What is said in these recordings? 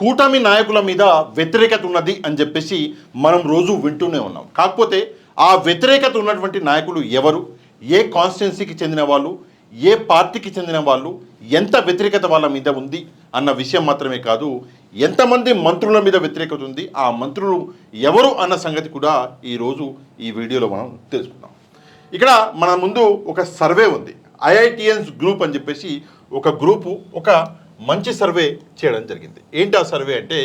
కూటమి నాయకుల మీద వ్యతిరేకత ఉన్నది అని చెప్పేసి మనం రోజు వింటూనే ఉన్నాం. కాకపోతే ఆ వ్యతిరేకత ఉన్నటువంటి నాయకులు ఎవరు, ఏ కాన్స్టిట్యున్సీకి చెందిన వాళ్ళు, ఏ పార్టీకి చెందిన వాళ్ళు, ఎంత వ్యతిరేకత వాళ్ళ మీద ఉంది అన్న విషయం మాత్రమే కాదు, ఎంతమంది మంత్రుల మీద వ్యతిరేకత ఉంది, ఆ మంత్రులు ఎవరు అన్న సంగతి కూడా ఈరోజు ఈ వీడియోలో మనం తెలుసుకుందాం. ఇక్కడ మన ముందు ఒక సర్వే ఉంది. ఐఐటిఎన్స్ గ్రూప్ అని చెప్పేసి ఒక గ్రూపు ఒక మంచి సర్వే చేయడం జరిగింది. ఏంటి ఆ సర్వే అంటే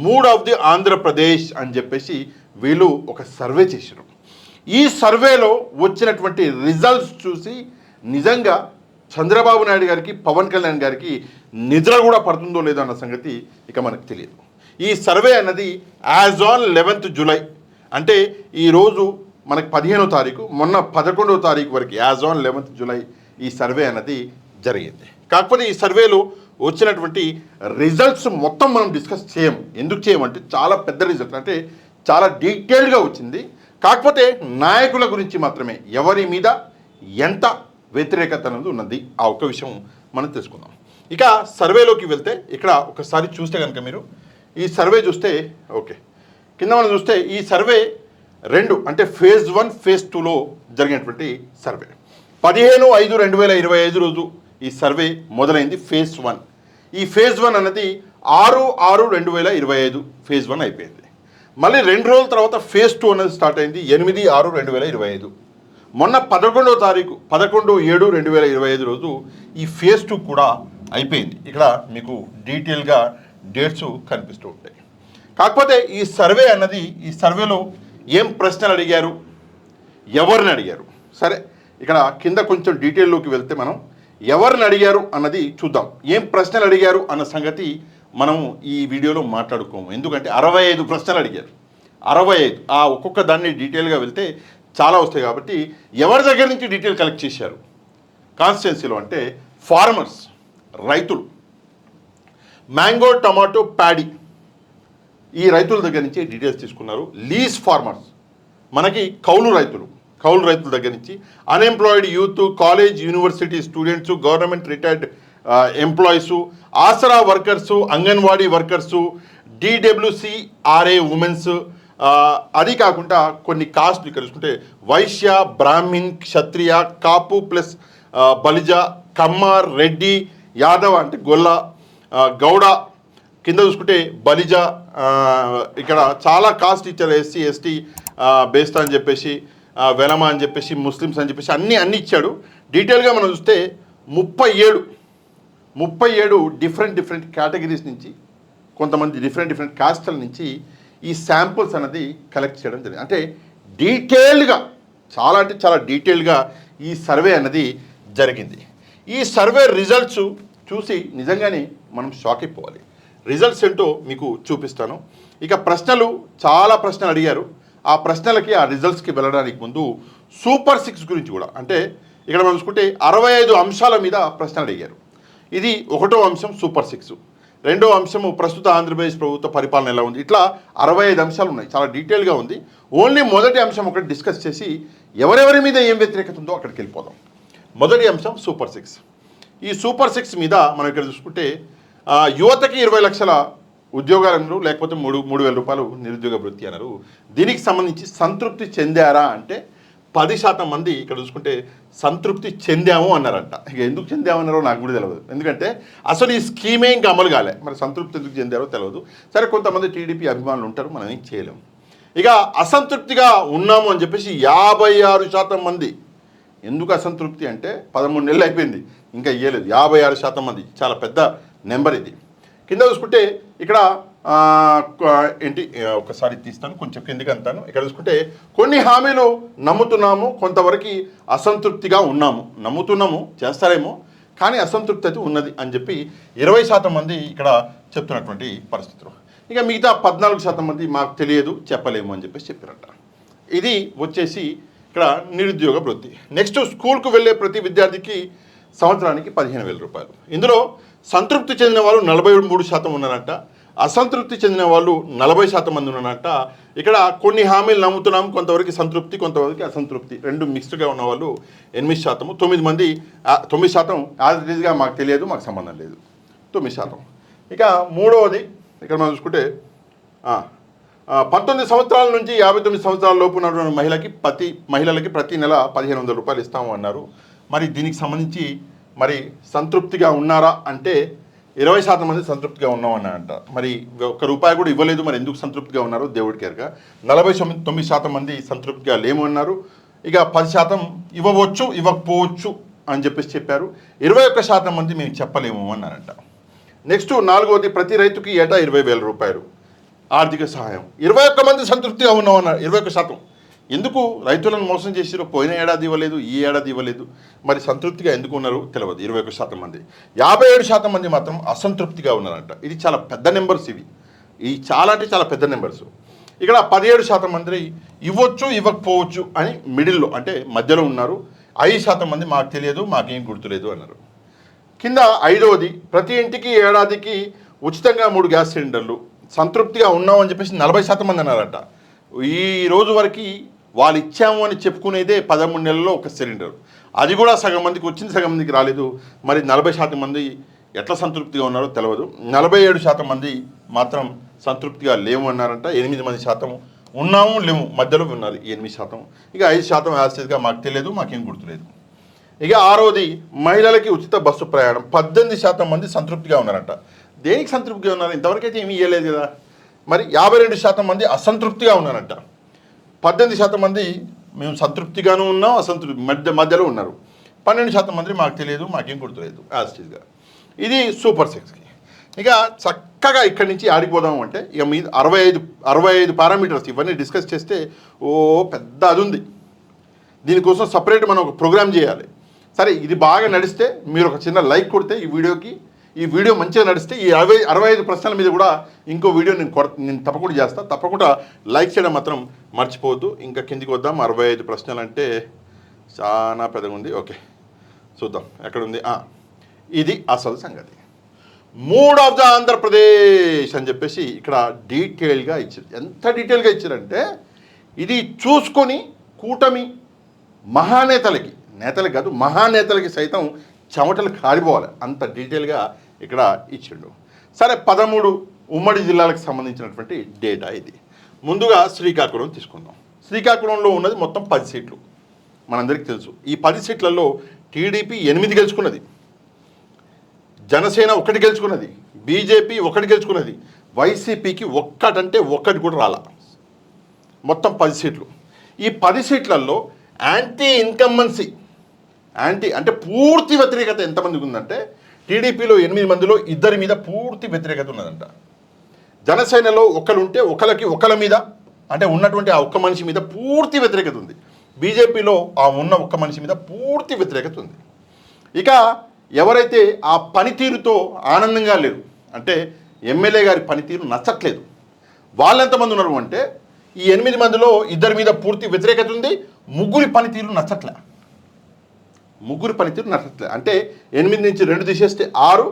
మూడ్ ఆఫ్ ది ఆంధ్రప్రదేశ్ అని చెప్పేసి వీళ్ళు ఒక సర్వే చేశారు. ఈ సర్వేలో వచ్చినటువంటి రిజల్ట్స్ చూసి నిజంగా చంద్రబాబు నాయుడు గారికి, పవన్ కళ్యాణ్ గారికి నిద్ర కూడా పడుతుందో లేదో అన్న సంగతి ఇక మనకు తెలియదు. ఈ సర్వే అన్నది యాజ్ ఆన్ 11th జూలై, అంటే ఈరోజు మనకి 15వ తారీఖు, మొన్న 11వ తారీఖు వరకు యాజ్ ఆన్ 11th జూలై ఈ సర్వే అన్నది జరిగింది. కాకపోతే ఈ సర్వేలో వచ్చినటువంటి రిజల్ట్స్ మొత్తం మనం డిస్కస్ చేయము. ఎందుకు చేయమంటే చాలా పెద్ద రిజల్ట్, అంటే చాలా డీటెయిల్డ్గా వచ్చింది. కాకపోతే నాయకుల గురించి మాత్రమే, ఎవరి మీద ఎంత వ్యతిరేకత అనేది ఉన్నది ఆ ఒక్క విషయం మనం తెలుసుకుందాం. ఇక సర్వేలోకి వెళ్తే ఇక్కడ ఒకసారి చూస్తే కనుక మీరు ఈ సర్వే చూస్తే ఓకే, కింద మనం చూస్తే ఈ సర్వే 2 అంటే ఫేజ్ 1 ఫేజ్ 2లో జరిగినటువంటి సర్వే. 15/5/2025 రోజు ఈ సర్వే మొదలైంది ఫేజ్ 1. ఈ ఫేజ్ 1 అన్నది 6/6/2025 ఫేజ్ 1 అయిపోయింది. మళ్ళీ 2 రోజుల తర్వాత ఫేజ్ 2 అనేది స్టార్ట్ అయింది 8/6/2025. మొన్న 11వ తారీఖు 11/7/2025 రోజు ఈ ఫేజ్ 2 కూడా అయిపోయింది. ఇక్కడ మీకు డీటెయిల్గా డేట్స్ కనిపిస్తూ ఉంటాయి. కాకపోతే ఈ సర్వే అన్నది, ఈ సర్వేలో ఏం ప్రశ్నలు అడిగారు, ఎవరిని అడిగారు, సరే ఇక్కడ కింద కొంచెం డీటెయిల్లోకి వెళ్తే మనం ఎవరిని అడిగారు అన్నది చూద్దాం. ఏం ప్రశ్నలు అడిగారు అన్న సంగతి మనం ఈ వీడియోలో మాట్లాడుకోము. ఎందుకంటే 65 ప్రశ్నలు అడిగారు. 65 ఆ ఒక్కొక్క దాన్ని డీటెయిల్గా వెళ్తే చాలా వస్తాయి. కాబట్టి ఎవరి దగ్గర నుంచి డీటెయిల్ కలెక్ట్ చేశారు కాన్స్టిట్యున్సీలో అంటే ఫార్మర్స్, రైతులు, మ్యాంగో, టమాటో, ప్యాడీ, ఈ రైతుల దగ్గర నుంచి డీటెయిల్స్ తీసుకున్నారు. లీజ్ ఫార్మర్స్ మనకి కౌలు రైతుల దగ్గర నుంచి, unemployed youth, college university students, government retired employees, Aasara workers, anganwadi workers, DWCRA women's, అది కాకుండా కొన్ని కాస్ట్లు ఇక్కడ చూసుకుంటే వైశ్య, బ్రాహ్మిన్, క్షత్రియ, కాపు ప్లస్ బలిజ, కమ్మ, రెడ్డి, యాదవ్ అంటే గొల్ల, గౌడ, కింద చూసుకుంటే బలిజ, ఇక్కడ చాలా కాస్ట్ ఇచ్చారు. SC ST బేస్డ్ అని చెప్పేసి, వెలమ అని చెప్పేసి, ముస్లిమ్స్ అని చెప్పేసి అన్నీ ఇచ్చాడు. డీటెయిల్గా మనం చూస్తే 37 డిఫరెంట్ కేటగిరీస్ నుంచి, కొంతమంది డిఫరెంట్ కాస్ట్ల నుంచి ఈ శాంపుల్స్ అనేది కలెక్ట్ చేయడం జరిగింది. అంటే డీటెయిల్డ్గా, చాలా అంటే చాలా డీటెయిల్గా ఈ సర్వే అన్నది జరిగింది. ఈ సర్వే రిజల్ట్స్ చూసి నిజంగానే మనం షాక్ అయిపోవాలి. రిజల్ట్స్ ఏంటో మీకు చూపిస్తాను. ఇక ప్రశ్నలు, చాలా ప్రశ్నలు అడిగారు. ఆ ప్రశ్నలకి, ఆ రిజల్ట్స్కి వెళ్ళడానికి ముందు సూపర్ 6 గురించి కూడా, అంటే ఇక్కడ మనం చూసుకుంటే 65 అంశాల మీద ప్రశ్నలు అడిగారు. ఇది 1వ అంశం సూపర్ 6, 2వ అంశము ప్రస్తుత ఆంధ్రప్రదేశ్ ప్రభుత్వ పరిపాలన ఎలా ఉంది. ఇట్లా 65 అంశాలు ఉన్నాయి, చాలా డీటెయిల్గా ఉంది. ఓన్లీ మొదటి అంశం ఒకటి డిస్కస్ చేసి ఎవరెవరి మీద ఏం వ్యతిరేకత ఉందో అక్కడికి వెళ్ళిపోదాం. మొదటి అంశం సూపర్ 6. ఈ సూపర్ 6 మీద మనం ఇక్కడ చూసుకుంటే యువతకి 20 లక్షల ఉద్యోగాలు అన్నారు, లేకపోతే 3,000 రూపాయలు నిరుద్యోగ వృత్తి అన్నారు. దీనికి సంబంధించి సంతృప్తి చెందారా అంటే 10% మంది ఇక్కడ చూసుకుంటే సంతృప్తి చెందాము అన్నారంట. ఇక ఎందుకు చెందామన్నారో నాకు కూడా తెలియదు, ఎందుకంటే అసలు ఈ స్కీమే ఇంకా అమలు కాలే. మరి సంతృప్తి ఎందుకు చెందారో తెలియదు. సరే, కొంతమంది టీడీపీ అభిమానులు ఉంటారు, మనం ఏం చేయలేము. ఇక అసంతృప్తిగా ఉన్నాము అని చెప్పేసి 56% మంది. ఎందుకు అసంతృప్తి అంటే 13 నెలలు అయిపోయింది, ఇంకా ఇయ్యలేదు. 56% మంది, చాలా పెద్ద నెంబర్ ఇది. కింద చూసుకుంటే ఇక్కడ ఏంటి, ఒకసారి తీస్తాను, కొంచెం కిందికి అంతాను. ఇక్కడ చూసుకుంటే కొన్ని హామీలు నమ్ముతున్నాము, కొంతవరకు అసంతృప్తిగా ఉన్నాము. నమ్ముతున్నాము, చేస్తారేమో, కానీ అసంతృప్తి అయితే ఉన్నది అని చెప్పి 20% మంది ఇక్కడ చెప్తున్నటువంటి పరిస్థితులు. ఇక మిగతా 14% మంది మాకు తెలియదు, చెప్పలేము అని చెప్పేసి చెప్పారంట. ఇది వచ్చేసి ఇక్కడ నిరుద్యోగ వృత్తి. నెక్స్ట్, స్కూల్కు వెళ్ళే ప్రతి విద్యార్థికి సంవత్సరానికి 15,000 రూపాయలు. ఇందులో సంతృప్తి చెందిన వాళ్ళు 43% ఉన్నారంట, అసంతృప్తి చెందిన వాళ్ళు 40% మంది ఉన్నారంట. ఇక్కడ కొన్ని హామీలు నమ్ముతున్నాం, కొంతవరకు సంతృప్తి, కొంతవరకు అసంతృప్తి, రెండు మిక్స్డ్గా ఉన్న వాళ్ళు 8%. 9% యాజ్ ఇట్ ఈజ్గా మాకు తెలియదు, మాకు సంబంధం లేదు, 9%. ఇక మూడవది ఇక్కడ మనం చూసుకుంటే 19 సంవత్సరాల నుంచి 59 సంవత్సరాల లోపు ఉన్నటువంటి మహిళలకి ప్రతి నెల 1500 రూపాయలు ఇస్తాము అన్నారు. మరి దీనికి సంబంధించి మరి సంతృప్తిగా ఉన్నారా అంటే 20% మంది సంతృప్తిగా ఉన్నామన్నారంట. మరి ₹1 కూడా ఇవ్వలేదు. మరి ఎందుకు సంతృప్తిగా ఉన్నారు దేవుడికి ఎరగా. 49% మంది సంతృప్తిగా లేము అన్నారు. ఇక 10% ఇవ్వవచ్చు ఇవ్వకపోవచ్చు అని చెప్పారు. 21% మంది మేము చెప్పలేము అన్నారంట. నెక్స్ట్ 4వది, ప్రతి రైతుకి ఏటా 20,000 రూపాయలు ఆర్థిక సహాయం. 21 మంది సంతృప్తిగా ఉన్నామన్నారు. 21%. ఎందుకు రైతులను మోసం చేసిరో, పోయిన ఏడాది ఇవ్వలేదు, ఈ ఏడాది ఇవ్వలేదు. మరి సంతృప్తిగా ఎందుకు ఉన్నారు తెలియదు. 21% మంది. 57% మంది మాత్రం అసంతృప్తిగా ఉన్నారంట. ఇది చాలా పెద్ద నెంబర్స్. ఇవి చాలా అంటే చాలా పెద్ద నెంబర్స్. ఇక్కడ 17% మంది ఇవ్వచ్చు ఇవ్వకపోవచ్చు అని మిడిల్లో అంటే మధ్యలో ఉన్నారు. 5% మంది మాకు తెలియదు, మాకేం గుర్తులేదు అన్నారు. కింద 5వది, ప్రతి ఇంటికి ఏడాదికి ఉచితంగా 3 గ్యాస్ సిలిండర్లు. సంతృప్తిగా ఉన్నామని చెప్పేసి 40% మంది అన్నారట. ఈ రోజు వరకు వాళ్ళు ఇచ్చాము అని చెప్పుకునేదే 13 నెలల్లో ఒక సిలిండర్. అది కూడా సగం మందికి వచ్చింది, సగం మందికి రాలేదు. మరి 40% మంది ఎట్లా సంతృప్తిగా ఉన్నారో తెలియదు. 47% మంది మాత్రం సంతృప్తిగా లేవు అన్నారంట. 8% ఉన్నాము లేము మధ్యలో ఉన్నారు 8%. ఇక 5% యాసిడ్గా మాకు తెలియదు, మాకేం గుర్తులేదు. ఇక 6వది, మహిళలకి ఉచిత బస్సు ప్రయాణం. 18% మంది సంతృప్తిగా ఉన్నారంట. దేనికి సంతృప్తిగా ఉన్నారు? ఇంతవరకు అయితే ఏమీ ఇవ్వలేదు కదా. మరి 52% మంది అసంతృప్తిగా ఉన్నారంట. 18% మంది మేము సంతృప్తిగాను ఉన్నాం, మధ్యలో ఉన్నారు. 12% మంది మాకు తెలియదు, మాకేం గుర్తులేదు యాసిడ్గా. ఇది సూపర్ 6కి. ఇక చక్కగా ఇక్కడి నుంచి ఆడిపోదాము అంటే ఇక మీద 65 పారామీటర్స్ ఇవన్నీ డిస్కస్ చేస్తే పెద్ద అది ఉంది. దీనికోసం సపరేట్ మనం ఒక ప్రోగ్రామ్ చేయాలి. సరే, ఇది బాగా నడిస్తే మీరు ఒక చిన్న లైక్ కొడితే ఈ వీడియో మంచిగా నడిస్తే ఈ 65 ప్రశ్నల మీద కూడా ఇంకో వీడియో నేను తప్పకుండా చేస్తాను. తప్పకుండా లైక్ చేయడం మాత్రం మర్చిపోవద్దు. ఇంకా కిందికి వద్దాం. 65 ప్రశ్నలు అంటే చాలా పెద్దగా ఉంది. ఓకే, చూద్దాం ఎక్కడుంది. ఇది అసలు సంగతి. మూడ్ ఆఫ్ ద ఆంధ్రప్రదేశ్ అని చెప్పేసి ఇక్కడ డీటెయిల్గా ఇచ్చారు. ఎంత డీటెయిల్గా ఇచ్చారంటే ఇది చూసుకొని కూటమి నేతలకి కాదు మహానేతలకి సైతం చెమటలు కారిపోవాలి, అంత డీటెయిల్గా ఇక్కడ ఇచ్చిండు. సరే, 13 ఉమ్మడి జిల్లాలకు సంబంధించినటువంటి డేటా ఇది. ముందుగా శ్రీకాకుళం తీసుకుందాం. శ్రీకాకుళంలో ఉన్నది మొత్తం 10 సీట్లు మనందరికీ తెలుసు. ఈ 10 సీట్లలో టీడీపీ 8 గెలుచుకున్నది, జనసేన 1 గెలుచుకున్నది, బీజేపీ 1 గెలుచుకున్నది, వైసీపీకి ఒక్కటి కూడా రాల. మొత్తం 10 సీట్లు. ఈ 10 సీట్లలో యాంటీ ఇన్కంబెన్సీ అంటే పూర్తి వ్యతిరేకత ఎంతమందికి ఉందంటే టీడీపీలో 8 మందిలో 2 మీద పూర్తి వ్యతిరేకత ఉన్నదంట. జనసేనలో ఒకళ్ళుంటే ఒకళ్ళ మీద అంటే ఉన్నటువంటి ఆ ఒక్క మనిషి మీద పూర్తి వ్యతిరేకత ఉంది. బీజేపీలో ఆ ఉన్న ఒక్క మనిషి మీద పూర్తి వ్యతిరేకత ఉంది. ఇక ఎవరైతే ఆ పనితీరుతో ఆనందంగా లేరు అంటే ఎమ్మెల్యే గారి పనితీరు నచ్చట్లేదు, వాళ్ళెంతమంది ఉన్నారు అంటే ఈ 8 మందిలో 2 మీద పూర్తి వ్యతిరేకత ఉంది. ముగ్గురి పనితీరు నచ్చట్లే. అంటే 8 నుంచి 2 తీసేస్తే 6,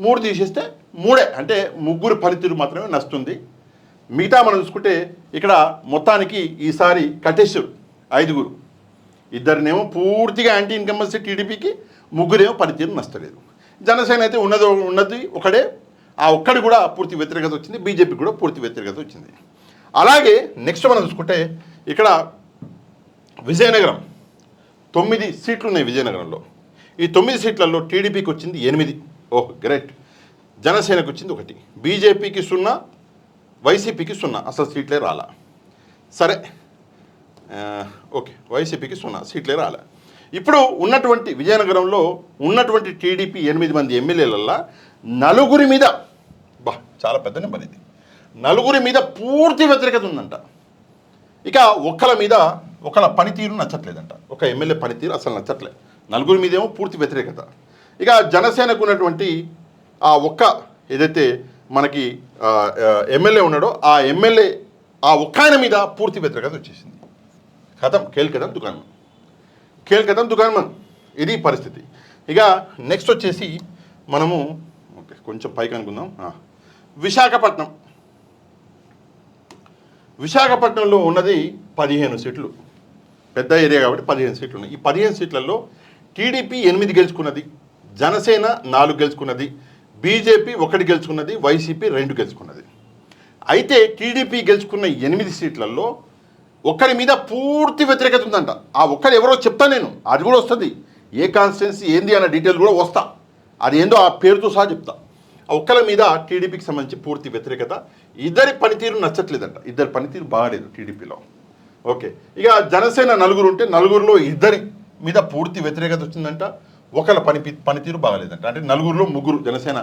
3 తీసేస్తే 3 అంటే ముగ్గురు పనితీరు మాత్రమే నచ్చుతుంది. మిగతా మనం చూసుకుంటే ఇక్కడ మొత్తానికి ఈసారి కట్టేశారు 5. 2 పూర్తిగా యాంటీ ఇన్కంబెన్సీ టీడీపీకి, 3 పనితీరు నచ్చలేదు. జనసేన అయితే ఉన్నది ఒకడే, ఆ ఒక్కడి కూడా పూర్తి వ్యతిరేకత వచ్చింది. బీజేపీ కూడా పూర్తి వ్యతిరేకత వచ్చింది. అలాగే నెక్స్ట్ మనం చూసుకుంటే ఇక్కడ విజయనగరం 9 సీట్లు ఉన్నాయి విజయనగరంలో. ఈ 9 సీట్లలో టీడీపీకి వచ్చింది 8. Oh great. జనసేనకు వచ్చింది 1, బీజేపీకి 0, వైసీపీకి 0, అసలు సీట్లే రాలా. సరే ఓకే, వైసీపీకి 0 సీట్లే రాలా. ఇప్పుడు ఉన్నటువంటి విజయనగరంలో ఉన్నటువంటి టీడీపీ 8 మంది ఎమ్మెల్యేలల్లో 4 మీద చాలా పెద్ద నెంబర్ ఇది. 4 మీద పూర్తి వ్యతిరేకత ఉందంట. ఇక ఒకళ్ళ పనితీరు నచ్చట్లేదంట. ఒక ఎమ్మెల్యే పనితీరు అసలు నచ్చట్లేదు. 4 మీదేమో పూర్తి వ్యతిరేకత. ఇక జనసేనకు ఉన్నటువంటి ఆ ఏదైతే మనకి ఎమ్మెల్యే ఉన్నాడో ఆ ఎమ్మెల్యే ఆ ఒక్క మీద పూర్తి వ్యతిరేకత వచ్చేసింది. కేల్కదం దుకాణం ఇది పరిస్థితి. ఇక నెక్స్ట్ వచ్చేసి మనము ఓకే కొంచెం పైకి అనుకుందాం. విశాఖపట్నంలో ఉన్నది 15 సీట్లు, పెద్ద ఏరియా కాబట్టి 15 సీట్లు ఉన్నాయి. ఈ 15 సీట్లలో టీడీపీ 8 గెలుచుకున్నది, జనసేన 4 గెలుచుకున్నది, బీజేపీ 1 గెలుచుకున్నది, వైసీపీ 2 గెలుచుకున్నది. అయితే టీడీపీ గెలుచుకున్న 8 సీట్లలో ఒకరి మీద పూర్తి వ్యతిరేకత ఉందంట. ఆ ఒక్కరు ఎవరో చెప్తా నేను, అది కూడా వస్తుంది. ఏ కాన్స్టిట్యున్సీ ఏంది అన్న డీటెయిల్ కూడా వస్తా, అది ఏందో ఆ పేరుతో సహా చెప్తా. ఆ ఒక్కరి మీద టీడీపీకి సంబంధించి పూర్తి వ్యతిరేకత. ఇద్దరి పనితీరు నచ్చట్లేదంట, ఇద్దరి పనితీరు బాగాలేదు టీడీపీలో. ఓకే, ఇక జనసేన నలుగురు ఉంటే నలుగురిలో ఇద్దరి మీద పూర్తి వ్యతిరేకత వచ్చిందంట. ఒకళ్ళ పనితీరు బాగాలేదంట. అంటే నలుగురిలో ముగ్గురు జనసేన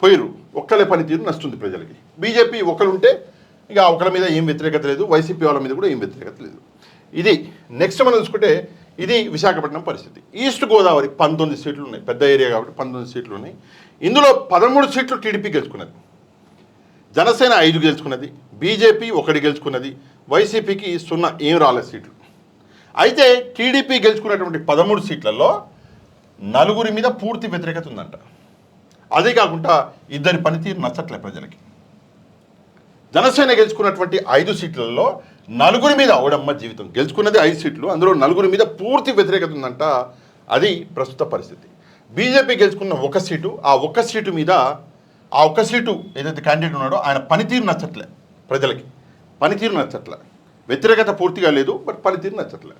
పోయిరు, ఒక్కళ్ళ పనితీరు నచ్చుతుంది ప్రజలకి. బీజేపీ ఒకళ్ళు ఉంటే ఇక ఒకళ్ళ మీద ఏం వ్యతిరేకత లేదు, వైసీపీ వాళ్ళ మీద కూడా ఏం వ్యతిరేకత లేదు. ఇది నెక్స్ట్ మనం చూసుకుంటే ఇది విశాఖపట్నం పరిస్థితి. ఈస్ట్ గోదావరి 19 సీట్లు ఉన్నాయి, పెద్ద ఏరియా కాబట్టి 19 సీట్లు ఉన్నాయి. ఇందులో 13 సీట్లు టీడీపీ గెలుచుకున్నది, జనసేన 5 గెలుచుకున్నది, బీజేపీ 1 గెలుచుకున్నది, వైసీపీకి 0 ఏం రాలేదు సీట్లు. అయితే టీడీపీ గెలుచుకున్నటువంటి 13 సీట్లలో నలుగురి మీద పూర్తి వ్యతిరేకత ఉందంట. అదే కాకుండా ఇద్దరి పనితీరు నచ్చట్లే ప్రజలకి. జనసేన గెలుచుకున్నటువంటి 5 సీట్లలో నలుగురి మీద ఓడమ్మ జీవితం గెలుచుకున్నది 5 సీట్లు, అందులో నలుగురి మీద పూర్తి వ్యతిరేకత ఉందంట. అది ప్రస్తుత పరిస్థితి. బీజేపీ గెలుచుకున్న 1 సీటు, ఆ 1 సీటు మీద ఆ 1 సీటు ఏదైతే క్యాండిడేట్ ఉన్నాడో ఆయన పనితీరు నచ్చట్లే ప్రజలకి, పనితీరు నచ్చట్లే. వ్యతిరేకత పూర్తిగా లేదు, బట్ పనితీరు నచ్చట్లే.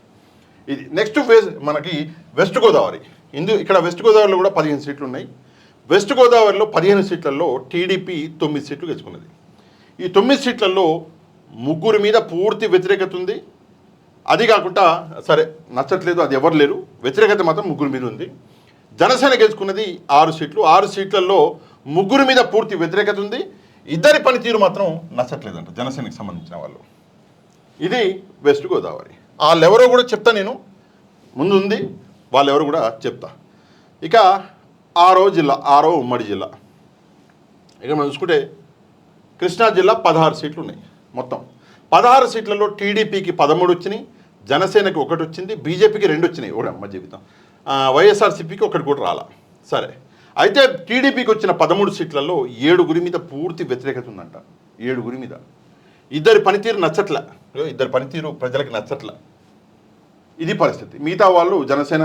ఇది నెక్స్ట్ ఫేజ్ మనకి వెస్ట్ గోదావరి. ఇక్కడ వెస్ట్ గోదావరిలో కూడా 15 సీట్లు ఉన్నాయి. వెస్ట్ గోదావరిలో 15 సీట్లలో టీడీపీ 9 సీట్లు గెలుచుకున్నది. ఈ 9 సీట్లలో ముగ్గురి మీద పూర్తి వ్యతిరేకత ఉంది. అది కాకుండా సరే నచ్చట్లేదు, అది ఎవరు లేరు, వ్యతిరేకత మాత్రం ముగ్గురు మీద ఉంది. జనసేన గెలుచుకున్నది 6 సీట్లు, 6 సీట్లలో ముగ్గురు మీద పూర్తి వ్యతిరేకత ఉంది. ఇద్దరి పనితీరు మాత్రం నచ్చట్లేదంట జనసేనకి సంబంధించిన వాళ్ళు. ఇది వెస్ట్ గోదావరి. వాళ్ళెవరో కూడా చెప్తా, నేను ముందు ఉంది వాళ్ళెవరో కూడా చెప్తా. ఇక 6వ జిల్లా, 6వ ఉమ్మడి జిల్లా. ఇక మనం చూసుకుంటే కృష్ణా జిల్లా 16 సీట్లు ఉన్నాయి. మొత్తం 16 సీట్లలో టీడీపీకి 13 వచ్చినాయి, జనసేనకి 1 వచ్చింది, బీజేపీకి 2 వచ్చినాయి. అమ్మ జీవితం. వైఎస్ఆర్సీపీకి 1 కూడా రాలా. సరే, అయితే టీడీపీకి వచ్చిన 13 సీట్లలో 7 మీద పూర్తి వ్యతిరేకత ఉందంట. 7 మీద ఇద్దరి పనితీరు నచ్చట్లే, ఇద్దరి పనితీరు ప్రజలకు నచ్చట్లే. ఇది పరిస్థితి. మిగతా వాళ్ళు జనసేన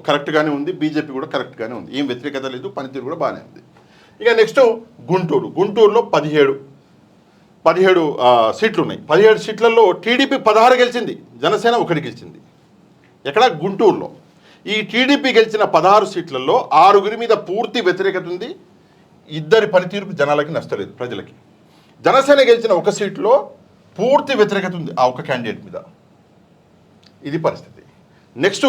కరెక్ట్గానే ఉంది, బీజేపీ కూడా కరెక్ట్గానే ఉంది, ఏం వ్యతిరేకత లేదు, పనితీరు కూడా బాగానే ఉంది. ఇక నెక్స్ట్ గుంటూరు. గుంటూరులో 17 సీట్లు ఉన్నాయి. 17 సీట్లలో టీడీపీ 16 గెలిచింది, జనసేన 1 గెలిచింది. ఎక్కడ? గుంటూరులో. ఈ టీడీపీ గెలిచిన 16 సీట్లలో 6 మీద పూర్తి వ్యతిరేకత ఉంది. ఇద్దరి పనితీరు జనాలకి నచ్చలేదు, ప్రజలకి. జనసేన గెలిచిన 1 సీట్లో పూర్తి వ్యతిరేకత ఉంది ఆ 1 క్యాండిడేట్ మీద. ఇది పరిస్థితి. నెక్స్ట్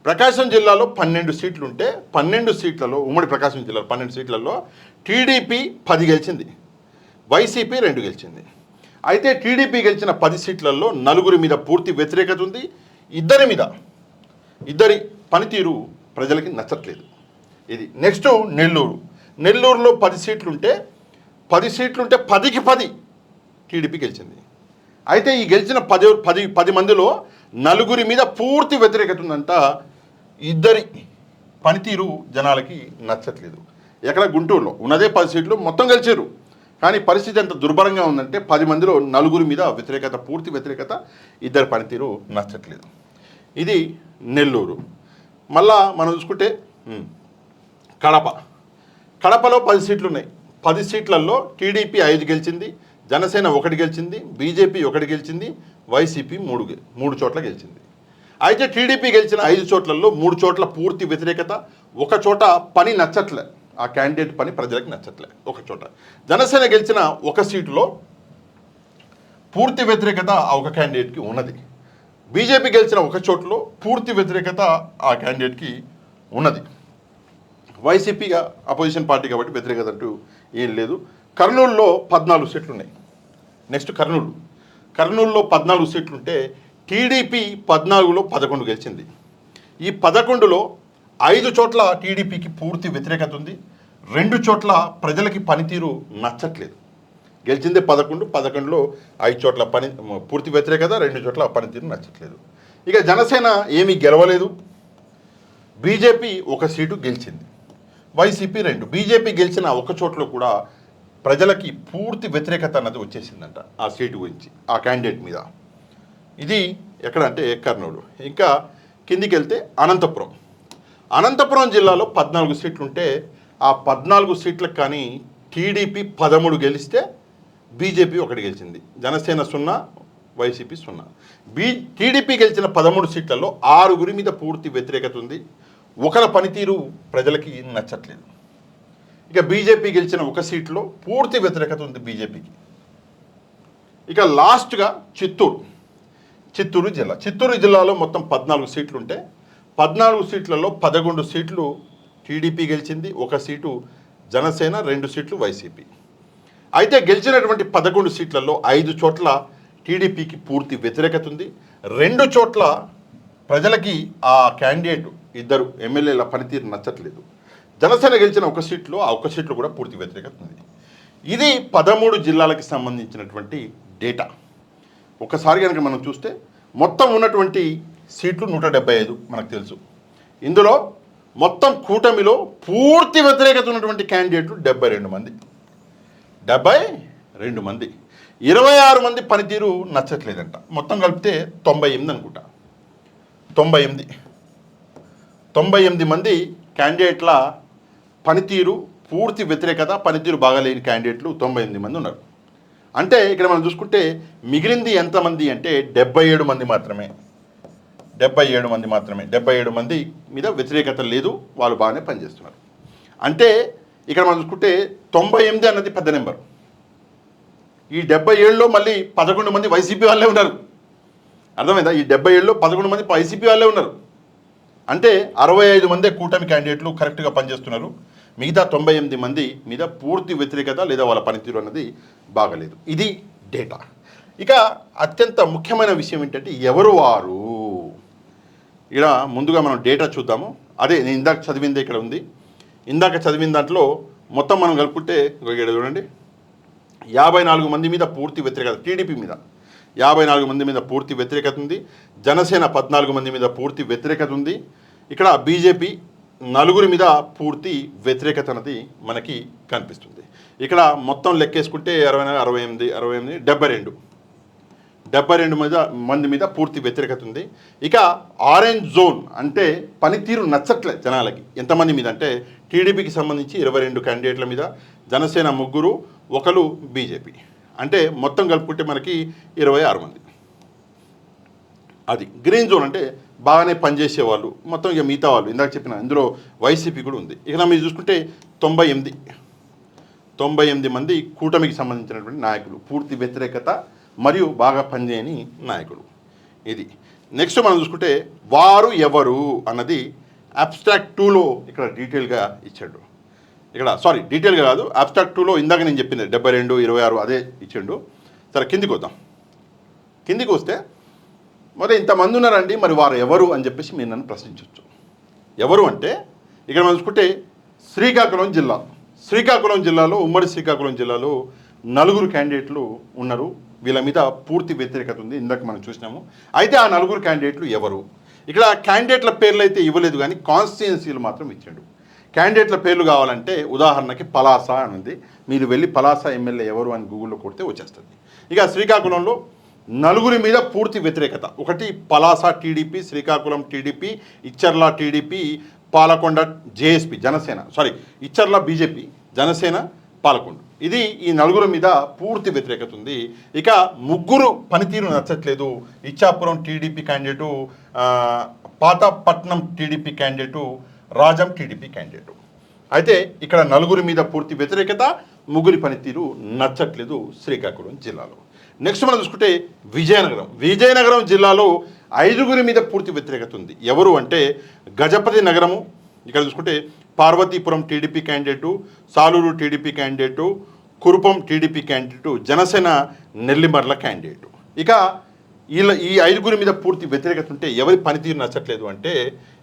ప్రకాశం జిల్లాలో 12 సీట్లు ఉంటే 12 సీట్లలో, ఉమ్మడి ప్రకాశం జిల్లాలో 12 సీట్లలో టీడీపీ 10 గెలిచింది, వైసీపీ 2 గెలిచింది. అయితే టీడీపీ గెలిచిన 10 సీట్లలో 4 మీద పూర్తి వ్యతిరేకత ఉంది. ఇద్దరి పనితీరు ప్రజలకి నచ్చట్లేదు. ఇది నెక్స్ట్ నెల్లూరులో 10 సీట్లుంటే 10కి 10 టీడీపీ గెలిచింది. అయితే ఈ గెలిచిన 10 మందిలో 4 మీద పూర్తి వ్యతిరేకత ఉందంట. ఇద్దరి పనితీరు జనాలకి నచ్చట్లేదు. ఎక్కడ? గుంటూరులో ఉన్నదే 10 సీట్లు మొత్తం గెలిచారు, కానీ పరిస్థితి ఎంత దుర్భరంగా ఉందంటే 10 మందిలో 4 మీద వ్యతిరేకత, పూర్తి వ్యతిరేకత, ఇద్దరి పనితీరు నచ్చట్లేదు. ఇది నెల్లూరు. మళ్ళా మనం చూసుకుంటే కడపలో 10 సీట్లు ఉన్నాయి. 10 సీట్లలో టీడీపీ 5 గెలిచింది, జనసేన 1 గెలిచింది, బీజేపీ 1 గెలిచింది, వైసీపీ 3 చోట్ల గెలిచింది. అయితే టీడీపీ గెలిచిన 5 చోట్లలో 3 చోట్ల పూర్తి వ్యతిరేకత, 1 చోట పని నచ్చట్లే, ఆ క్యాండిడేట్ పని ప్రజలకు నచ్చట్లే 1 చోట. జనసేన గెలిచిన 1 సీటులో పూర్తి వ్యతిరేకత ఆ 1 క్యాండిడేట్కి ఉన్నది. బీజేపీ గెలిచిన 1 చోట్లో పూర్తి వ్యతిరేకత ఆ క్యాండిడేట్కి ఉన్నది. వైసీపీగా అపోజిషన్ పార్టీ కాబట్టి వ్యతిరేకత అంటూ ఏం లేదు. కర్నూలులో 14 సీట్లు ఉన్నాయి. నెక్స్ట్ కర్నూలులో 14 సీట్లు ఉంటే టీడీపీ 14లో 11 గెలిచింది. ఈ 11లో 5 చోట్ల టీడీపీకి పూర్తి వ్యతిరేకత ఉంది, 2 చోట్ల ప్రజలకి పనితీరు నచ్చట్లేదు. గెలిచిందే 11లో 5 చోట్ల పూర్తి వ్యతిరేకత, 2 చోట్ల పనితీరు నచ్చట్లేదు. ఇక జనసేన ఏమీ గెలవలేదు, బీజేపీ 1 సీటు గెలిచింది, వైసీపీ 2. బీజేపీ గెలిచిన 1 చోట్ల కూడా ప్రజలకి పూర్తి వ్యతిరేకత అన్నది వచ్చేసిందంట ఆ సీటు గురించి, ఆ క్యాండిడేట్ మీద. ఇది ఎక్కడ అంటే కర్నూలు. ఇంకా కిందికి వెళ్తే అనంతపురం జిల్లాలో 14 సీట్లు ఉంటే ఆ 14 సీట్లకు కానీ టీడీపీ 13 గెలిస్తే బీజేపీ 1 గెలిచింది. జనసేన 0, వైసీపీ 0. టీడీపీ గెలిచిన 13 సీట్లలో 6 మీద పూర్తి వ్యతిరేకత ఉంది. ఒకరి పనితీరు ప్రజలకి నచ్చట్లేదు. ఇక బీజేపీ గెలిచిన 1 సీట్లో పూర్తి వ్యతిరేకత ఉంది బీజేపీకి. ఇక లాస్ట్గా చిత్తూరు జిల్లాలో మొత్తం 14 సీట్లు ఉంటే 14 సీట్లలో 11 సీట్లు టీడీపీ గెలిచింది, 1 సీటు జనసేన, 2 సీట్లు వైసీపీ. అయితే గెలిచినటువంటి 11 సీట్లలో 5 చోట్ల టీడీపీకి పూర్తి వ్యతిరేకత ఉంది. 2 చోట్ల ప్రజలకి ఆ క్యాండిడేట్ 2 ఎమ్మెల్యేల పనితీరు నచ్చట్లేదు. జనసేన గెలిచిన 1 సీట్లో ఆ 1 సీట్లో కూడా పూర్తి వ్యతిరేకత ఉంది. ఇది 13 జిల్లాలకి సంబంధించినటువంటి డేటా. ఒకసారి కనుక మనం చూస్తే మొత్తం ఉన్నటువంటి సీట్లు 175 మనకు తెలుసు. ఇందులో మొత్తం కూటమిలో పూర్తి వ్యతిరేకత ఉన్నటువంటి క్యాండిడేట్లు 72 మంది. 26 మంది పనితీరు నచ్చట్లేదంట. మొత్తం కలిపితే 98 అనుకుంటా. 98 మంది క్యాండిడేట్ల పనితీరు పూర్తి వ్యతిరేకత, పనితీరు బాగాలేని క్యాండిడేట్లు 98 మంది ఉన్నారు. అంటే ఇక్కడ మనం చూసుకుంటే మిగిలింది ఎంతమంది అంటే 77 మంది మాత్రమే. 77 మంది మీద వ్యతిరేకత లేదు, వాళ్ళు బాగానే పనిచేస్తున్నారు. అంటే ఇక్కడ మనం చూసుకుంటే 98 అన్నది పెద్ద నెంబర్. ఈ 77లో మళ్ళీ 11 మంది వైసీపీ వాళ్ళే ఉన్నారు. అర్థమైందా? ఈ 77లో 11 మంది వైసీపీ వాళ్ళే ఉన్నారు. అంటే 65 మందే కూటమి క్యాండిడేట్లు కరెక్ట్గా పనిచేస్తున్నారు. మిగతా 98 మంది మీద పూర్తి వ్యతిరేకత లేదా వాళ్ళ పనితీరు అన్నది బాగలేదు. ఇది డేటా. ఇక అత్యంత ముఖ్యమైన విషయం ఏంటంటే ఎవరు వారు. ఇక్కడ ముందుగా మనం డేటా చూద్దాము. అదే నేను ఇందాక చదివిందే ఇక్కడ ఉంది. ఇందాక చదివిన దాంట్లో మొత్తం మనం కలుపుకుంటే ఇక్కడ చూడండి, 54 మంది మీద పూర్తి వ్యతిరేకత టీడీపీ మీద, 54 మంది మీద పూర్తి వ్యతిరేకత ఉంది. జనసేన 14 మంది మీద పూర్తి వ్యతిరేకత ఉంది. ఇక్కడ బీజేపీ 4 మీద పూర్తి వ్యతిరేకత అనేది మనకి కనిపిస్తుంది. ఇక్కడ మొత్తం లెక్కేసుకుంటే 72 మంది మీద పూర్తి వ్యతిరేకత ఉంది. ఇక ఆరెంజ్ జోన్ అంటే పనితీరు నచ్చట్లేదు జనాలకి. ఎంతమంది మీద అంటే టీడీపీకి సంబంధించి 22 క్యాండిడేట్ల మీద, జనసేన 3, 1 బీజేపీ. అంటే మొత్తం కలుపుకుంటే మనకి 26 మంది. అది గ్రీన్ జోన్ అంటే బాగానే పనిచేసేవాళ్ళు మొత్తం. ఇక మిగతా వాళ్ళు ఇందాక చెప్పిన ఇందులో వైసీపీ కూడా ఉంది. ఇక మీరు చూసుకుంటే 98 మంది కూటమికి సంబంధించినటువంటి నాయకులు, పూర్తి వ్యతిరేకత మరియు బాగా పనిచేయని నాయకులు. ఇది నెక్స్ట్ మనం చూసుకుంటే వారు ఎవరు అన్నది అబ్స్ట్రాక్ట్ 2లో ఇక్కడ డీటెయిల్గా ఇచ్చాడు. ఇక్కడ డీటెయిల్గా కాదు, అబ్స్ట్రాక్ట్ 2లో ఇందాక నేను చెప్పింది 72, 26 అదే ఇచ్చాడు. సరే కిందికి వద్దాం. కిందికి వస్తే మరి ఇంతమంది ఉన్నారండి, మరి వారు ఎవరు అని చెప్పేసి మీరు నన్ను ప్రశ్నించవచ్చు. ఎవరు అంటే ఇక్కడ మనం చూసుకుంటే శ్రీకాకుళం జిల్లాలో ఉమ్మడి శ్రీకాకుళం జిల్లాలో 4 క్యాండిడేట్లు ఉన్నారు. వీళ్ళ మీద పూర్తి వ్యతిరేకత ఉంది. ఇందాక మనం చూసినాము. అయితే ఆ 4 క్యాండిడేట్లు ఎవరు? ఇక్కడ క్యాండిడేట్ల పేర్లు అయితే ఇవ్వలేదు, కానీ కాన్స్టిట్యుయెన్సీలు మాత్రం ఇచ్చాడు. క్యాండిడేట్ల పేర్లు కావాలంటే ఉదాహరణకి పలాస అని ఉంది. మీరు వెళ్ళి పలాస ఎమ్మెల్యే ఎవరు అని గూగుల్లో కొడితే వచ్చేస్తుంది. ఇక శ్రీకాకుళంలో 4 మీద పూర్తి వ్యతిరేకత. 1 Palasa TDP, Srikakulam TDP, Ichcharla TDP, Palakonda JSP Ichcharla BJP, Janasena, Palakonda. ఇది ఈ 4 మీద పూర్తి వ్యతిరేకత ఉంది. ఇక 3 పనితీరు నచ్చట్లేదు. Ichchapuram TDP candidate, Pathapatnam TDP candidate, Rajam TDP candidate. అయితే ఇక్కడ 4 మీద పూర్తి వ్యతిరేకత, 3 పనితీరు నచ్చట్లేదు శ్రీకాకుళం జిల్లాలో. నెక్స్ట్ మనం చూసుకుంటే విజయనగరం జిల్లాలో 5 మీద పూర్తి వ్యతిరేకత ఉంది. ఎవరు అంటే గజపతి నగరము, ఇక్కడ చూసుకుంటే Parvathipuram TDP candidate, Saluru TDP candidate, Kurupam TDP candidate, Janasena Nellimarla candidate. ఇక ఈ 5 మీద పూర్తి వ్యతిరేకత ఉంటే ఎవరి పనితీరు నచ్చట్లేదు అంటే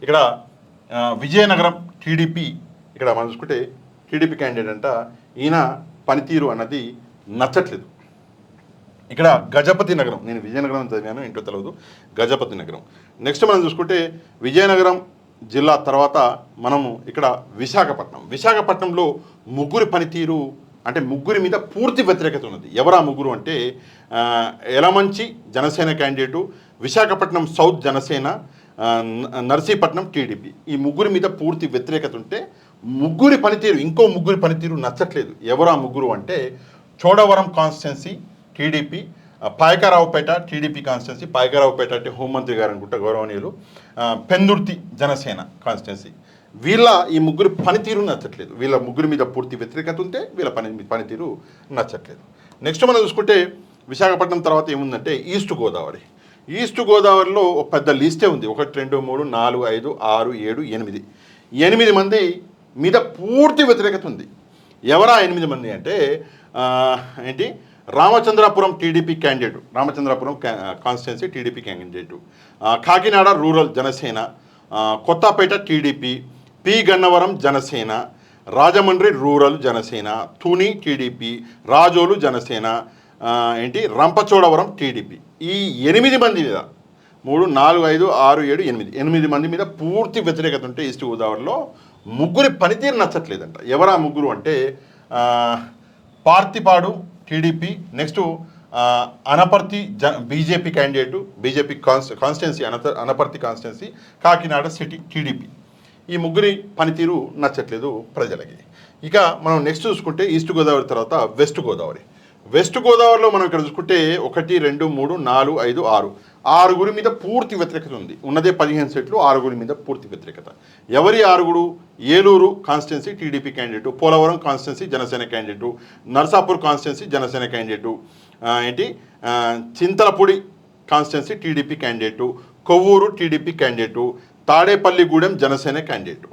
ఇక్కడ విజయనగరం టీడీపీ, ఇక్కడ మనం చూసుకుంటే టీడీపీ క్యాండిడేట్ అంట, ఈయన పనితీరు అన్నది నచ్చట్లేదు. ఇక్కడ గజపతి నగరం, నేను విజయనగరం చదివాను ఇంట్లో తెలియదు, గజపతి నగరం. నెక్స్ట్ మనం చూసుకుంటే విజయనగరం జిల్లా తర్వాత మనము ఇక్కడ విశాఖపట్నంలో 3 పనితీరు అంటే 3 మీద పూర్తి వ్యతిరేకత ఉన్నది. ఎవరా 3 అంటే Elamanchi Janasena candidate, Visakhapatnam south Janasena, Narsipatnam TDP. ఈ 3 మీద పూర్తి వ్యతిరేకత ఉంటే ముగ్గురి పనితీరు, ఇంకో ముగ్గురి పనితీరు నచ్చట్లేదు. ఎవరు ఆ ముగ్గురు అంటే Chodavaram constituency TDP, Payakaraopeta TDP constituency, Payakaraopeta అంటే హోంమంత్రి గారు అనుకుంటా గౌరవనీయులు, పెందుర్తి జనసేన కాన్స్టిట్యున్సీ. ఈ ముగ్గురు పనితీరు నచ్చట్లేదు. వీళ్ళ ముగ్గురి మీద పూర్తి వ్యతిరేకత ఉంటే వీళ్ళ పనితీరు నచ్చట్లేదు. నెక్స్ట్ మనం చూసుకుంటే విశాఖపట్నం తర్వాత ఏముందంటే ఈస్ట్ గోదావరి. ఈస్ట్ గోదావరిలో ఒక పెద్ద లిస్టే ఉంది. 1 2 3 4 5 6 7 8 మంది మీద పూర్తి వ్యతిరేకత ఉంది. ఎవరా 8 మంది అంటే ఏంటి, Ramachandrapuram TDP candidate, Ramachandrapuram constituency TDP candidate, Kakinada rural Janasena, Kothapeta TDP, P Gannavaram Janasena, Rajahmundry rural Janasena, Tuni TDP, Razole Janasena, Rampachodavaram TDP. ఈ 8 మంది మీద 3 4 5 6 7 8 మంది మీద పూర్తి వ్యతిరేకత ఉంటే ఈస్ట్ గోదావరిలో ముగ్గురి పనితీరు నచ్చట్లేదంట. ఎవరా ముగ్గురు అంటే Prathipadu TDP, next Anaparthi BJP candidate, BJP constituency Anaparthi constituency, Kakinada city TDP. ఈ ముగ్గురి పనితీరు నచ్చట్లేదు ప్రజలకి. ఇక మనం నెక్స్ట్ చూసుకుంటే ఈస్ట్ గోదావరి తర్వాత వెస్ట్ గోదావరి. వెస్ట్ గోదావరిలో మనం ఇక్కడ చూసుకుంటే 1 2 3 4 5 6 మీద పూర్తి వ్యతిరేకత ఉంది. ఉన్నదే 15 సీట్లు, 6 మీద పూర్తి వ్యతిరేకత. ఎవరి 6? Eluru constituency TDP candidate, Polavaram constituency Janasena candidate, Narsapur constituency Janasena candidate, Chintalapudi constituency TDP candidate, Kovvur TDP candidate, Tadepalligudem Janasena candidate,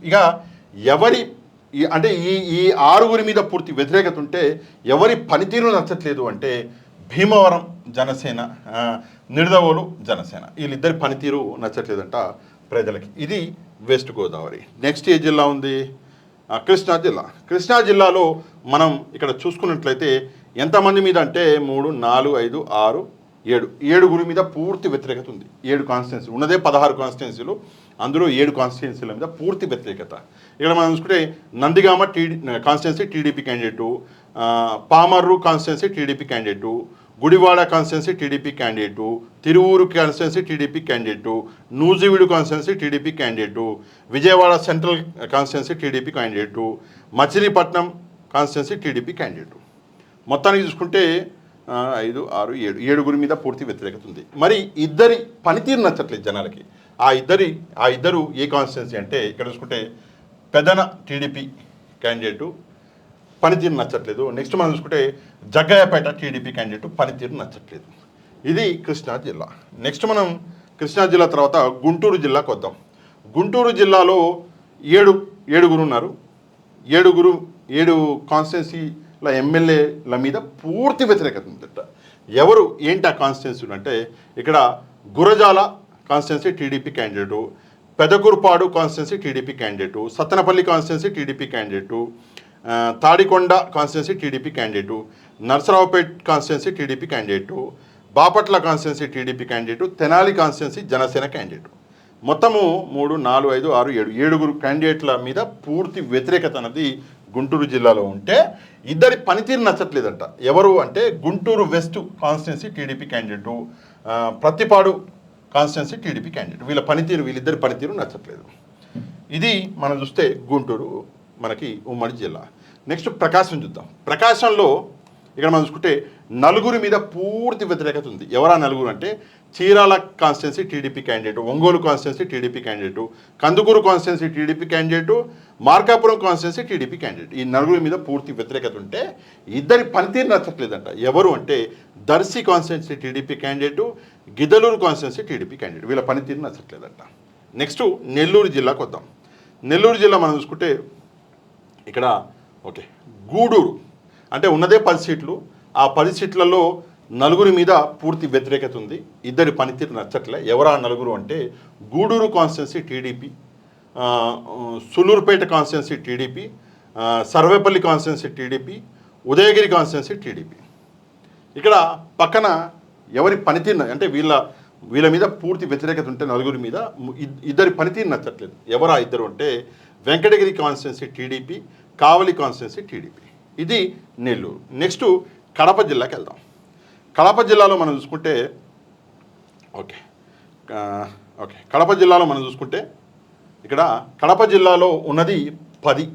ఇక ఎవరి అంటే ఈ 6 మీద పూర్తి వ్యతిరేకత ఉంటే ఎవరి పనితీరు నచ్చట్లేదు అంటే భీమవరం జనసేన, నిడదవోలు జనసేన, వీళ్ళిద్దరి పనితీరు నచ్చట్లేదంట ప్రజలకి. ఇది వెస్ట్ గోదావరి. నెక్స్ట్ ఏ జిల్లా ఉంది? కృష్ణా జిల్లా. కృష్ణా జిల్లాలో మనం ఇక్కడ చూసుకున్నట్లయితే ఎంతమంది మీద అంటే 3 4 5 6 7 మీద పూర్తి వ్యతిరేకత ఉంది. 7 కాన్స్టిట్యున్సీ, ఉన్నదే 16 కాన్స్టిట్యున్సీలు, అందులో 7 కాన్స్టిట్యున్సీల మీద పూర్తి వ్యతిరేకత. ఇక్కడ మనం చూసుకుంటే Nandigama constituency TDP candidate, Pamarru constituency TDP candidate, Gudivada constituency TDP candidate, Tiruvuru constituency TDP candidate, Nuzvid constituency TDP candidate, Vijayawada central constituency TDP candidate, Machilipatnam constituency TDP candidate. మొత్తానికి చూసుకుంటే 5 6 7 మీద పూర్తి వ్యతిరేకత ఉంది. మరి ఇద్దరి పనితీరు నచ్చట్లేదు జనాలకి. ఆ ఇద్దరు ఏ కాన్స్టిట్యున్సీ అంటే ఇక్కడ చూసుకుంటే పెదన టీడీపీ క్యాండిడేటు పనితీరు నచ్చట్లేదు. నెక్స్ట్ మనం చూసుకుంటే జగ్గయ్యపేట టీడీపీ క్యాండిడేటు పనితీరు నచ్చట్లేదు. ఇది కృష్ణా జిల్లా. నెక్స్ట్ మనం కృష్ణా జిల్లా తర్వాత గుంటూరు జిల్లాకు వద్దాం. గుంటూరు జిల్లాలో 7 ఉన్నారు. 7 కాన్స్టిట్యున్సీల ఎమ్మెల్యేల మీద పూర్తి వ్యతిరేకత ఉందట. ఎవరు ఏంటి ఆ కాన్స్టిట్యున్సీలు అంటే ఇక్కడ Gurazala constituency TDP candidate, Pedakurapadu constituency TDP candidate, Sattenapalli constituency TDP candidate, Tadikonda constituency TDP candidate, Narasaraopet constituency TDP candidate, Bapatla constituency TDP candidate, Tenali constituency Janasena candidate. మొత్తము 3 4 5 6 7 క్యాండిడేట్ల మీద పూర్తి వ్యతిరేకత అనేది గుంటూరు జిల్లాలో ఉంటే ఇద్దరి పనితీరు నచ్చట్లేదంట. ఎవరు అంటే Guntur west constituency TDP candidate, Prathipadu constituency TDP candidate, వీళ్ళిద్దరి పనితీరు నచ్చట్లేదు. ఇది మనం చూస్తే గుంటూరు మనకి ఉమ్మడి జిల్లా. నెక్స్ట్ ప్రకాశం చూద్దాం. ప్రకాశంలో ఇక్కడ మనం చూసుకుంటే 4 మీద పూర్తి వ్యతిరేకత ఉంది. ఎవరా 4 అంటే Chirala constituency TDP candidate, Ongole constituency TDP candidate, Kandukur constituency TDP candidate, Markapuram constituency TDP candidate. ఈ 4 మీద పూర్తి వ్యతిరేకత ఉంటే ఇద్దరి పనితీరు నచ్చట్లేదంట. ఎవరు అంటే Darsi constituency TDP candidate, Giddalur constituency TDP candidate, వీళ్ళ పనితీరు నచ్చట్లేదంట. నెక్స్ట్ నెల్లూరు జిల్లాకు వద్దాం. నెల్లూరు జిల్లా మనం చూసుకుంటే ఇక్కడ గూడూరు అంటే ఉన్నదే 10 సీట్లు, ఆ 10 సీట్లలో 4 మీద పూర్తి వ్యతిరేకత ఉంది. ఇద్దరి పనితీరు నచ్చట్లే. ఎవరా 4 అంటే Gudur constituency TDP, Sullurpeta constituency TDP, Sarvepalli constituency TDP, Udayagiri constituency TDP. ఇక్కడ పక్కన ఎవరి పనితీరు అంటే వీళ్ళ మీద పూర్తి వ్యతిరేకత ఉంటే 4 మీద ఇద్దరి పనితీరు నచ్చట్లేదు. ఎవరా ఇద్దరు అంటే వెంకటగిరి కాన్స్టిట్యున్సీ టీడీపీ, కావలి కాన్స్టిట్యున్సీ టీడీపీ. ఇది నెల్లూరు. నెక్స్ట్ కడప జిల్లాకి వెళ్దాం. కడప జిల్లాలో మనం చూసుకుంటే కడప జిల్లాలో మనం చూసుకుంటే ఇక్కడ కడప జిల్లాలో ఉన్నది 10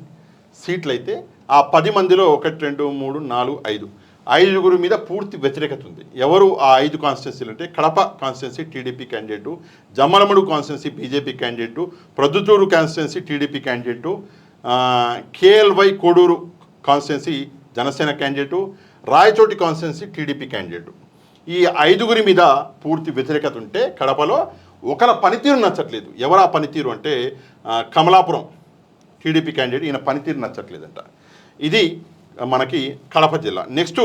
సీట్లు అయితే ఆ 10 మందిలో 1 2 3 4 5 ఐదుగురు మీద పూర్తి వ్యతిరేకత ఉంది. ఎవరు ఆ 5 కాన్స్టిట్యున్సీలు అంటే Kadapa constituency TDP candidate, Jammalamadugu constituency BJP candidate, Proddatur constituency TDP candidate, K L Y Koduru constituency Janasena candidate, Rayachoti constituency TDP candidate. ఈ ఐదుగురి మీద పూర్తి వ్యతిరేకత ఉంటే కడపలో ఒకరి పనితీరు నచ్చట్లేదు. ఎవరు ఆ పనితీరు అంటే కమలాపురం టీడీపీ క్యాండిడేట్, ఈయన పనితీరు నచ్చట్లేదంట. ఇది మనకి కడప జిల్లా. నెక్స్ట్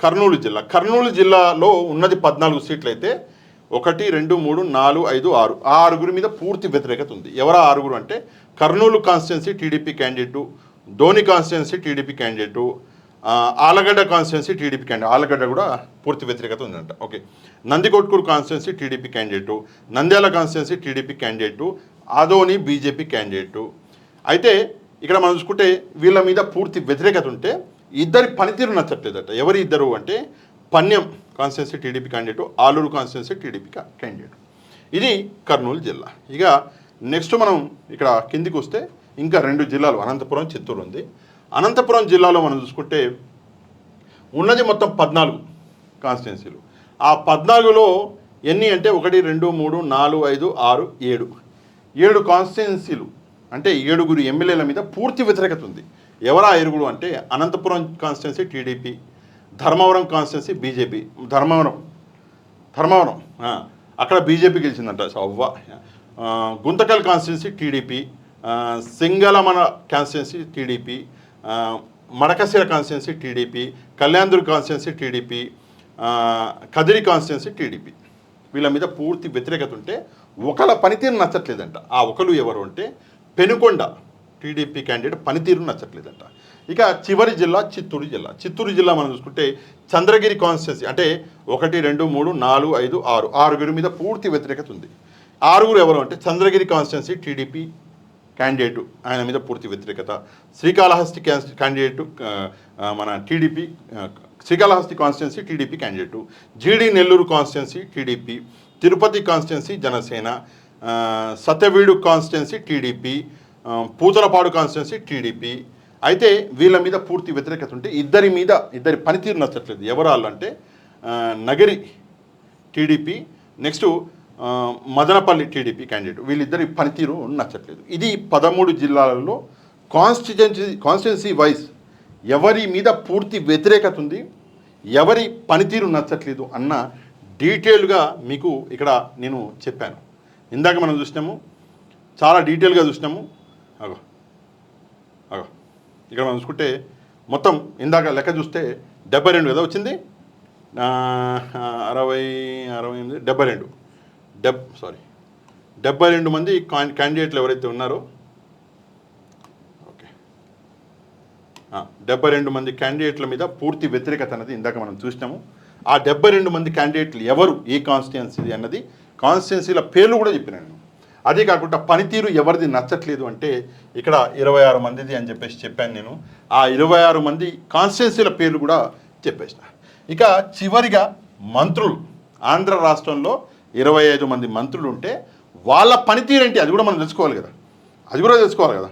కర్నూలు జిల్లా. కర్నూలు జిల్లాలో ఉన్నది 14 సీట్లు అయితే 1 2 3 4 5 6 ఆరుగురి మీద పూర్తి వ్యతిరేకత ఉంది. ఎవరు ఆరుగురు అంటే Kurnool constituency TDP candidate, Dhoni constituency TDP candidate, Allagadda constituency TDP candidate, Allagadda కూడా పూర్తి వ్యతిరేకత ఉందంట. Okay, Nandikotkur constituency TDP candidate, Nandyal constituency TDP candidate, Adoni BJP candidate. అయితే ఇక్కడ మనం చూసుకుంటే వీళ్ళ మీద పూర్తి వ్యతిరేకత ఉంటే ఇద్దరి పనితీరు నచ్చట్లేదట. ఎవరి ఇద్దరు అంటే Panyam constituency TDP candidate, Aluru constituency TDP candidate. ఇది కర్నూలు జిల్లా. ఇక నెక్స్ట్ మనం ఇక్కడ కిందికి వస్తే ఇంకా 2 జిల్లాలు అనంతపురం, చిత్తూరు ఉంది. అనంతపురం జిల్లాలో మనం చూసుకుంటే ఉన్నది మొత్తం 14 కాన్స్టిట్యున్సీలు. ఆ 14లో ఎన్ని అంటే 1 2 3 4 5 6 7 కాన్స్టిట్యున్సీలు అంటే 7గురు ఎమ్మెల్యేల మీద పూర్తి వ్యతిరేకత ఉంది. ఎవరా 7గురు అంటే Anantapuram constituency TDP, Dharmavaram constituency BJP, Dharmavaram అక్కడ బీజేపీ గెలిచిందంట అవ్వ. Guntakal constituency TDP, Singanamala constituency TDP, Madakasira constituency TDP, Kalyandurg constituency TDP, Kadiri constituency TDP. వీళ్ళ మీద పూర్తి వ్యతిరేకత ఉంటే ఒకళ్ళ పనితీరు నచ్చట్లేదంట. ఆ ఒకరు ఎవరు అంటే పెనుకొండ టీడీపీ క్యాండిడేట్ పనితీరు నచ్చట్లేదంట. ఇక చివరి జిల్లా చిత్తూరు జిల్లా. చిత్తూరు జిల్లా మనం చూసుకుంటే చంద్రగిరి కాన్స్టిట్యున్సీ అంటే 1 2 3 4 5 6 ఆరుగురి మీద పూర్తి వ్యతిరేకత ఉంది. ఆరుగురు ఎవరు అంటే చంద్రగిరి కాన్స్టిట్యున్సీ టీడీపీ క్యాండిడేటు, ఆయన మీద పూర్తి వ్యతిరేకత. శ్రీకాళహస్తి క్యాండిడేటు మన TDP, Srikalahasti constituency TDP candidate, GD Nellore constituency TDP, Tirupati constituency Janasena, Satyavedu constituency TDP, Puthalapattu constituency TDP. అయితే వీళ్ళ మీద పూర్తి వ్యతిరేకత ఉంటే ఇద్దరి పనితీరు నచ్చట్లేదు. ఎవరాళ్ళు అంటే Nagari TDP, next Madanapalle TDP candidate, వీళ్ళిద్దరి పనితీరు నచ్చట్లేదు. ఇది 13 జిల్లాలలో కాన్స్టిట్యున్సీ వైజ్ ఎవరి మీద పూర్తి వ్యతిరేకత ఉంది, ఎవరి పనితీరు నచ్చట్లేదు అన్న డీటెయిల్గా మీకు ఇక్కడ నేను చెప్పాను. ఇందాక మనం చూసినాము, చాలా డీటెయిల్గా చూసినాము. అగో ఇక్కడ మనం చూసుకుంటే మొత్తం ఇందాక లెక్క చూస్తే 72 కదా వచ్చింది, 60 72 మంది క్యాండిడేట్లు ఎవరైతే ఉన్నారో, ఓకే 72 మంది క్యాండిడేట్ల మీద పూర్తి వ్యతిరేకత అన్నది ఇందాక మనం చూసినాము. ఆ 72 మంది క్యాండిడేట్లు ఎవరు, ఏ కాన్స్టిట్యున్సీ అన్నది కాన్స్టిట్యున్సీల పేర్లు కూడా చెప్పినాను. అదే కాకుండా పనితీరు ఎవరిది నచ్చట్లేదు అంటే ఇక్కడ 26 మందిది అని చెప్పాను నేను. ఆ 26 మంది కాన్స్టిట్యున్సీల పేర్లు కూడా చెప్పేసిన. ఇక చివరిగా మంత్రులు, ఆంధ్ర రాష్ట్రంలో 25 మంది మంత్రులు ఉంటే వాళ్ళ పనితీరు ఏంటి అది కూడా మనం తెలుసుకోవాలి కదా.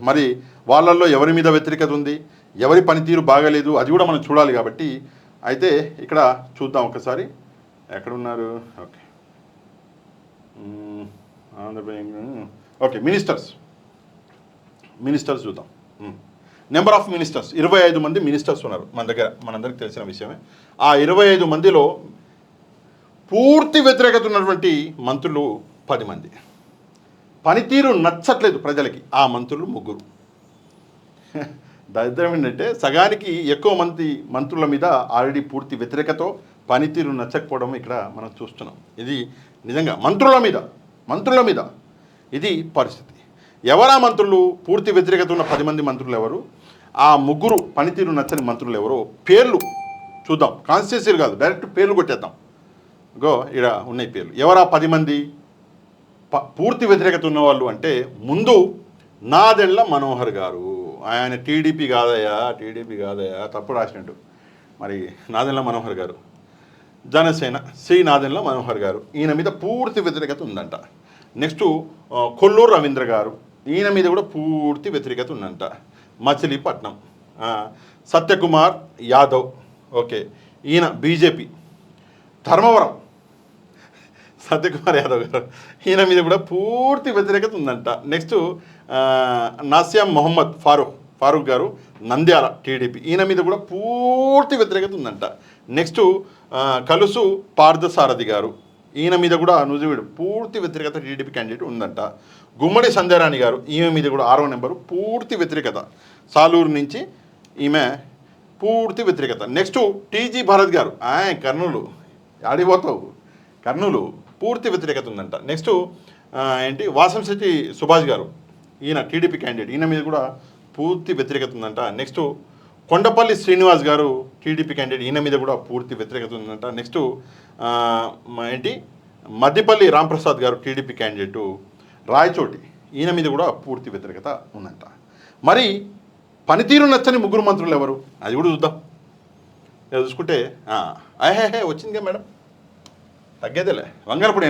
మరి వాళ్ళల్లో ఎవరి మీద వ్యతిరేకత ఉంది, ఎవరి పనితీరు బాగాలేదు అది కూడా మనం చూడాలి. కాబట్టి అయితే ఇక్కడ చూద్దాం ఒకసారి ఎక్కడున్నారు. ఓకే ఓకే మినిస్టర్స్ చూద్దాం. నెంబర్ ఆఫ్ మినిస్టర్స్ 25 మంది మినిస్టర్స్ ఉన్నారు మన దగ్గర, మనందరికి తెలిసిన విషయమే. ఆ 25 మందిలో పూర్తి వ్యతిరేకత ఉన్నటువంటి మంత్రులు 10 మంది. పనితీరు నచ్చట్లేదు ప్రజలకి ఆ మంత్రులు 3. దరిద్రం ఏంటంటే సగానికి ఎక్కువ మంది మంత్రుల మీద ఆల్రెడీ పూర్తి వ్యతిరేకతో పనితీరు నచ్చకపోవడం ఇక్కడ మనం చూస్తున్నాం. ఇది నిజంగా మంత్రుల మీద ఇది పరిస్థితి. ఎవరా మంత్రులు, పూర్తి వ్యతిరేకత ఉన్న 10 మంది మంత్రులు ఎవరు, ఆ 3 పనితీరు నచ్చని మంత్రులు ఎవరో పేర్లు చూద్దాం. కాన్స్టిట్యున్సీలు కాదు, డైరెక్ట్ పేర్లు కొట్టేద్దాం. ఇక్కడ ఉన్నాయి పేర్లు. ఎవరా 10 మంది పూర్తి వ్యతిరేకత ఉన్నవాళ్ళు అంటే ముందు నాదెళ్ల మనోహర్ గారు. ఆయన టీడీపీ కాదయా తప్పు రాసినట్టు. మరి నాదెళ్ల మనోహర్ గారు జనసేన, శ్రీ నాదెళ్ల మనోహర్ గారు, ఈయన మీద పూర్తి వ్యతిరేకత ఉందంట. నెక్స్ట్ కొల్లూరు రవీంద్ర గారు, ఈయన మీద కూడా పూర్తి వ్యతిరేకత ఉందంట. మచిలీపట్నం సత్యకుమార్ యాదవ్, ఓకే, ఈయన బీజేపీ. ధర్మవరం సత్యకుమార్ యాదవ్ గారు, ఈయన మీద కూడా పూర్తి వ్యతిరేకత ఉందంట. నెక్స్ట్ నాసియా మొహమ్మద్ ఫారూక్ గారు, నంద్యాల టీడీపీ, ఈయన మీద కూడా పూర్తి వ్యతిరేకత ఉందంట. నెక్స్ట్ కలుసు పార్థసారథి గారు, ఈయన మీద కూడా నుజువీడు పూర్తి వ్యతిరేకత టీడీపీ క్యాండిడేట్ ఉందంట. గుమ్మడి సంధ్యారాణి గారు, ఈమె మీద కూడా 6వ నెంబరు పూర్తి వ్యతిరేకత. సాలూరు నుంచి ఈమె పూర్తి వ్యతిరేకత. నెక్స్ట్ టీజీ భారత్ గారు, కర్నూలు, ఆడిపోతావు కర్నూలు, పూర్తి వ్యతిరేకత ఉందంట. నెక్స్ట్ వాసంశెట్టి సుభాష్ గారు, ఈయన టీడీపీ క్యాండిడేట్, ఈయన మీద కూడా పూర్తి వ్యతిరేకత ఉందంట. నెక్స్ట్ కొండపల్లి శ్రీనివాస్ గారు టీడీపీ క్యాండిడేట్, ఈయన మీద కూడా పూర్తి వ్యతిరేకత ఉందంట. నెక్స్ట్ మద్దిపల్లి రాంప్రసాద్ గారు టీడీపీ క్యాండిడేటు, రాయచోటి, ఈయన మీద కూడా పూర్తి వ్యతిరేకత ఉందంట. మరి పనితీరు నచ్చని 3 మంత్రులు ఎవరు, అది కూడా చూద్దాం. చూసుకుంటే వచ్చిందిగా మేడం, తగ్గేదేలే. వంగలపూడి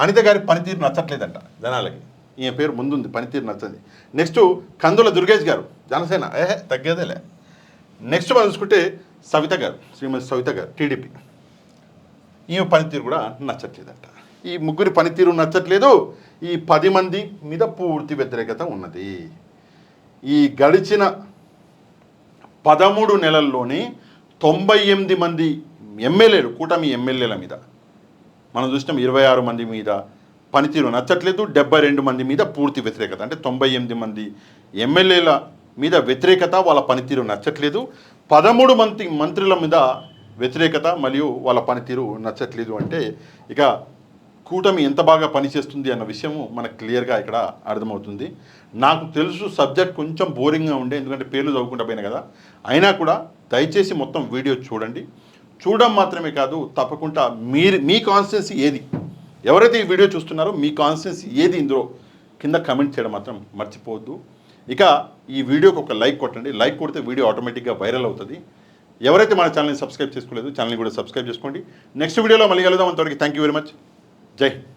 అనిత గారి పనితీరు నచ్చట్లేదంట జనాలకి, ఈయన పేరు ముందుంది, పనితీరు నచ్చంది. నెక్స్ట్ కందుల దుర్గేష్ గారు, జనసేన, తగ్గేదేలే. నెక్స్ట్ మనం చూసుకుంటే సవిత గారు, శ్రీమతి సవిత గారు, టీడీపీ, ఈమె పనితీరు కూడా నచ్చట్లేదంట. ఈ 3 పనితీరు నచ్చట్లేదు. ఈ 10 మంది మీద పూర్తి వ్యతిరేకత ఉన్నది. ఈ గడిచిన 13 నెలల్లోనే 98 మంది ఎమ్మెల్యేలు, కూటమి ఎమ్మెల్యేల మీద మనం చూసినాం. 26 మంది మీద పనితీరు నచ్చట్లేదు, 72 మంది మీద పూర్తి వ్యతిరేకత. అంటే 98 మంది ఎమ్మెల్యేల మీద వ్యతిరేకత, వాళ్ళ పనితీరు నచ్చట్లేదు. 13 మంత్రుల మీద వ్యతిరేకత మరియు వాళ్ళ పనితీరు నచ్చట్లేదు. అంటే ఇక కూటమి ఎంత బాగా పనిచేస్తుంది అన్న విషయము మనకు క్లియర్గా ఇక్కడ అర్థమవుతుంది. నాకు తెలుసు సబ్జెక్ట్ కొంచెం బోరింగ్గా ఉండే, ఎందుకంటే పేర్లు చదువుకుంటా పోయినా కదా. అయినా కూడా దయచేసి మొత్తం వీడియో చూడండి. చూడడం మాత్రమే కాదు, తప్పకుండా మీ కాన్స్టిట్యున్సీ ఏది, ఎవరైతే ఈ వీడియో చూస్తున్నారో మీ కాన్స్టిట్యున్సీ ఏది, ఇందులో కింద కమెంట్ చేయడం మాత్రం మర్చిపోవద్దు. ఇక ఈ వీడియోకి ఒక లైక్ కొట్టండి. లైక్ కొడితే వీడియో ఆటోమేటిక్గా వైరల్ అవుతుంది. ఎవరైతే మన ఛానల్ని సబ్స్క్రైబ్ చేసుకోలేదు, ఛానల్ని కూడా సబ్స్క్రైబ్ చేసుకోండి. నెక్స్ట్ వీడియోలో మళ్ళీ కలుద్దాం. అంతవరకు థ్యాంక్ యూ వెరీ మచ్. జై హింద్.